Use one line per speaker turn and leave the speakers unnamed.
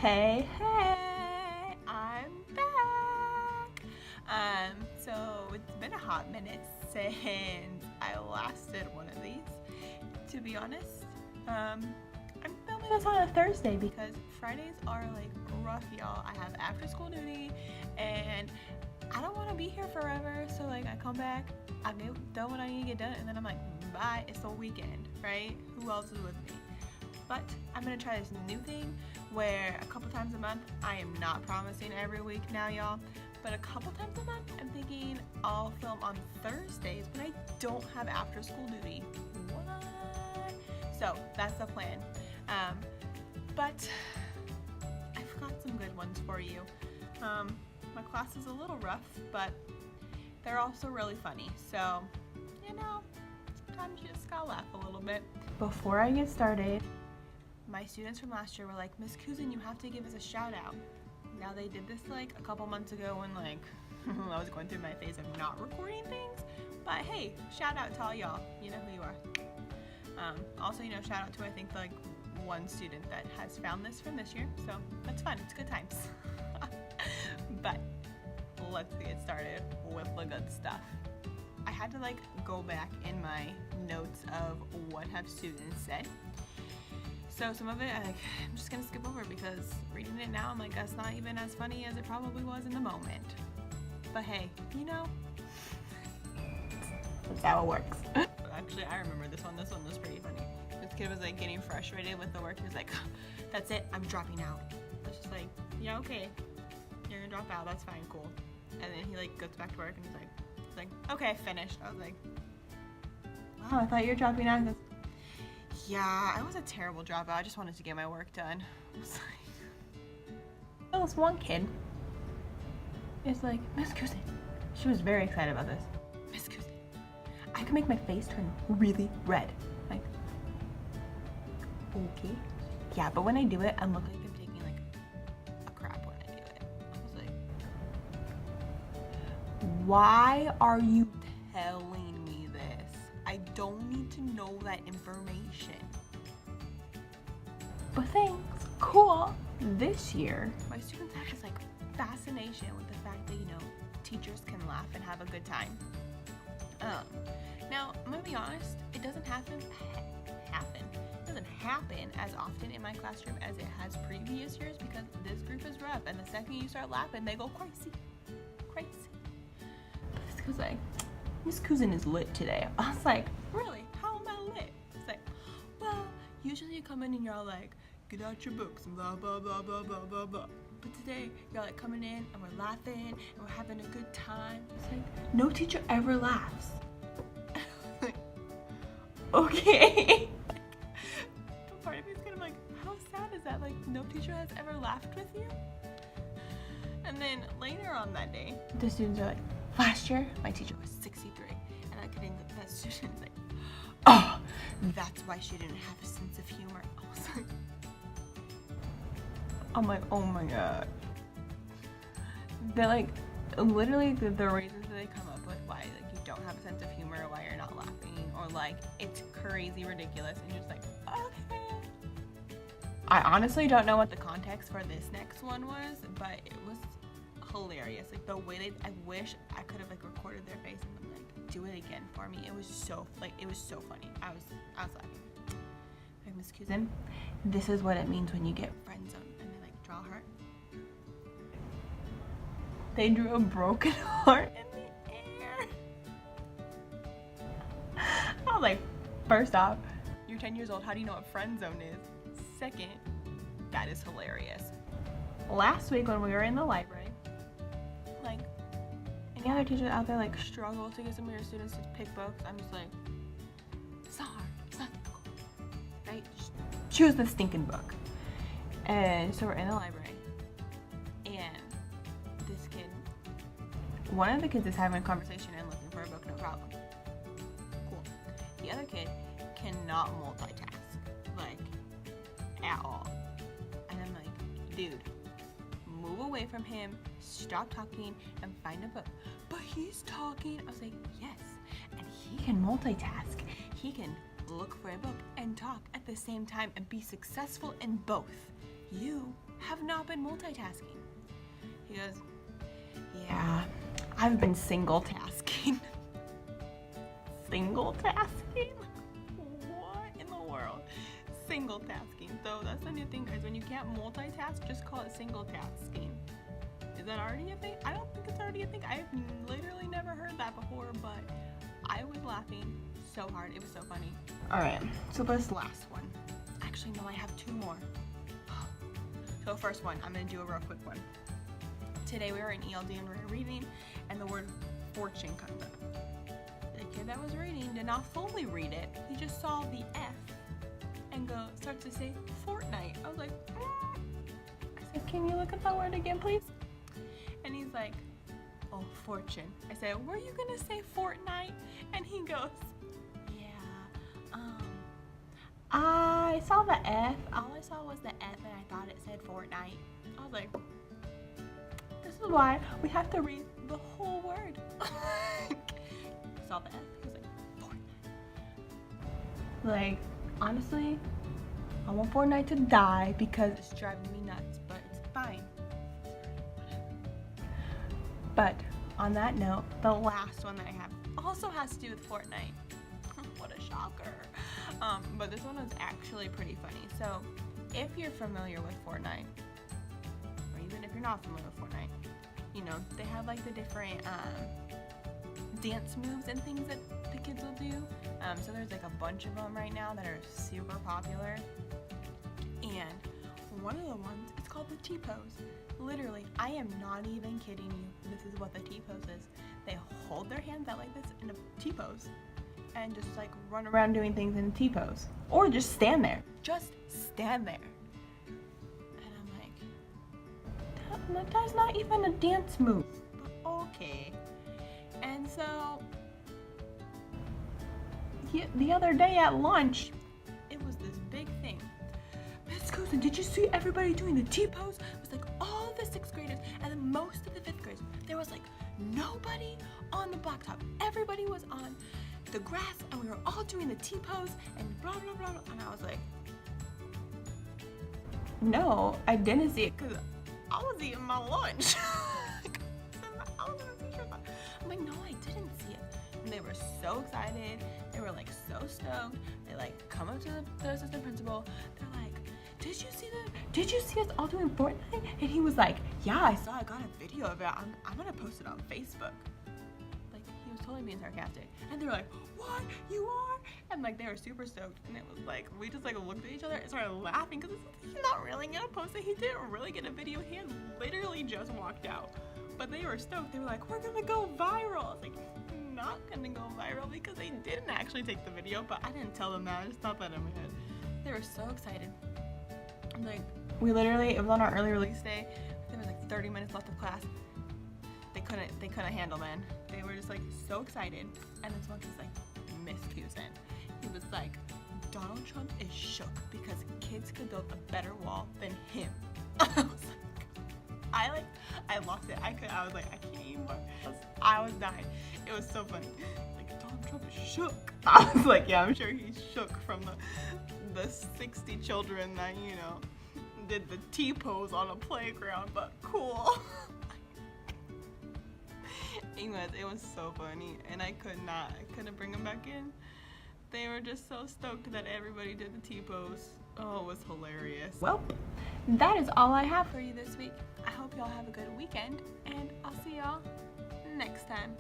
Hey, hey, I'm back. So it's been a hot minute since I last did one of these. To be honest, I'm filming this on a Thursday because Fridays are like rough, y'all. I have after school duty and I don't want to be here forever. So like I come back, I get done what I need to get done, and then I'm like, bye, it's the weekend, right? Who else is with me? But I'm gonna try this new thing where a couple times a month, I am not promising every week now, y'all, but a couple times a month, I'm thinking I'll film on Thursdays when I don't have after school duty. What? So that's the plan. But I've got some good ones for you. My class is a little rough, but they're also really funny. So, you know, sometimes you just gotta laugh a little bit. Before I get started, my students from last year were like, Miss Cousin, you have to give us a shout out. Now they did this like a couple months ago when like I was going through my phase of not recording things, but hey, shout out to all y'all. You know who you are. Also, shout out to I think like one student that has found this from this year, so that's fun. It's good times. But let's get started with the good stuff. I had to like go back in my notes of what have students said. So some of it, I'm just gonna skip over because reading it now, I'm like, that's not even as funny as it probably was in the moment. But hey, that's how it works. Actually, I remember this one. This one was pretty funny. This kid was like getting frustrated with the work. He was like, that's it, I'm dropping out. I was just like, yeah, okay, you're gonna drop out, that's fine, cool. And then he like goes back to work and he's like, okay, I finished. I was like, wow, I thought you were dropping out. He goes, yeah, I was a terrible dropout. I just wanted to get my work done. I was like, this one kid is like, Miss Cousin. She was very excited about this. Miss Cousin, I can make my face turn really red. Like, okay. Yeah, but when I do it, I look like I'm taking like a crap when I do it. I was like, why are you telling me this? I don't need to know that information. But thanks, cool. This year, my students have this like fascination with the fact that, teachers can laugh and have a good time. Now, I'm gonna be honest, it doesn't happen as often in my classroom as it has previous years because this group is rough, and the second you start laughing, they go crazy. But this goes like, Miss Cousin is lit today. I was like, really? How am I lit? It's like, well, usually you come in and y'all like, get out your books and blah, blah, blah, blah, blah, blah, blah. But today, y'all like coming in and we're laughing and we're having a good time. It's like, no teacher ever laughs. Like, okay. But part of me is kind of like, how sad is that? Like, no teacher has ever laughed with you? And then later on that day, the students are like, last year, my teacher was 63. And I couldn't, that student is like, oh, that's why she didn't have a sense of humor. I'm like, oh my god. They're like, literally the reasons that they come up with why like you don't have a sense of humor, or why you're not laughing, or like it's crazy ridiculous, and you're just like, okay. I honestly don't know what the context for this next one was, but it was hilarious. Like the way I wish I could have like recorded their face and then like do it again for me. It was so funny. I was laughing. Like, Miss Cousin, this is what it means when you get friend zoned. And they like draw a heart. They drew a broken heart in the air. I was like, first off, you're 10 years old. How do you know what friend zone is? Second, that is hilarious. Last week when we were in the library, like, any other teachers out there like struggle to get some of your students to pick books, I'm just like, it's not hard, it's not difficult, right? Just choose the stinking book. And so we're in the library, and this kid, one of the kids is having a conversation and looking for a book, no problem. Cool. The other kid cannot multitask, like, at all. And I'm like, dude, move away from him, stop talking, and find a book. But he's talking. I was like, yes. And he can multitask. He can look for a book and talk at the same time and be successful in both. You have not been multitasking. He goes, yeah, I've been single tasking. Single tasking? What in the world? Single tasking. So that's the new thing, guys. When you can't multitask, just call it single tasking. Is that already a thing? I don't think it's already a thing. I've literally never heard that before, but I was laughing so hard. It was so funny. All right, so this last one. Actually, no, I have two more. So first one, I'm gonna do a real quick one. Today we were in ELD and we were reading, and the word fortune comes up. The kid that was reading did not fully read it. He just saw the F and starts to say Fortnite. I was like, I said, can you look at that word again, please? And he's like, oh, fortune. I said, were you gonna say Fortnite? And he goes, yeah, I saw the F. All I saw was the F and I thought it said Fortnite. I was like, this is why we have to read the whole word. Saw the F, he was like, Fortnite. Like, honestly, I want Fortnite to die because it's driving me nuts, but it's fine. But on that note, the last one that I have also has to do with Fortnite. What a shocker. But this one was actually pretty funny. So if you're familiar with Fortnite, or even if you're not familiar with Fortnite, you know, they have like the different dance moves and things that the kids will do. So there's like a bunch of them right now that are super popular. And one of the ones, it's called the T-pose. Literally, I am not even kidding you. This is what the T-pose is. They hold their hands out like this in a T-pose and just like run around doing things in a T-pose. Or just stand there. Just stand there. And I'm like, that's not even a dance move. But okay. And so, the other day at lunch, it was this big thing. Miss Cousin, did you see everybody doing the T-pose? It was like all the 6th graders and then most of the 5th graders. There was like nobody on the blacktop. Everybody was on the grass and we were all doing the T-pose and blah, blah, blah, blah. And I was like, no, I didn't see it because I was eating my lunch. I'm like, no, I didn't see it. And they were so excited. They were like so stoked. They like come up to the assistant principal. They're like, did you see us all doing Fortnite? And he was like, yeah, I saw. I got a video of it. I'm gonna post it on Facebook. Like, he was totally being sarcastic. And they were like, what? You are? And like, they were super stoked. And it was like, we just like looked at each other and started laughing because he's not really gonna post it. He didn't really get a video. He had literally just walked out. But they were stoked. They were like, we're gonna go viral. I was like, not gonna go viral because they didn't actually take the video, but I didn't tell them that. I just thought that in my head. They were so excited. Like, we literally, it was on our early release day. There was like 30 minutes left of class. They couldn't handle, man. They were just like so excited. And this one was like, Miss Cousin. He was like, Donald Trump is shook because kids could build a better wall than him. I lost it. I was like, I can't anymore. I was dying. It was so funny. Like, Donald Trump is shook. I was like, yeah, I'm sure he's shook from the 60 children that, you know, did the T-pose on a playground, but cool. Anyways, it was so funny, and I couldn't bring them back in. They were just so stoked that everybody did the T-pose. Oh, it was hilarious. Well, that is all I have for you this week. I hope y'all have a good weekend, and I'll see y'all next time.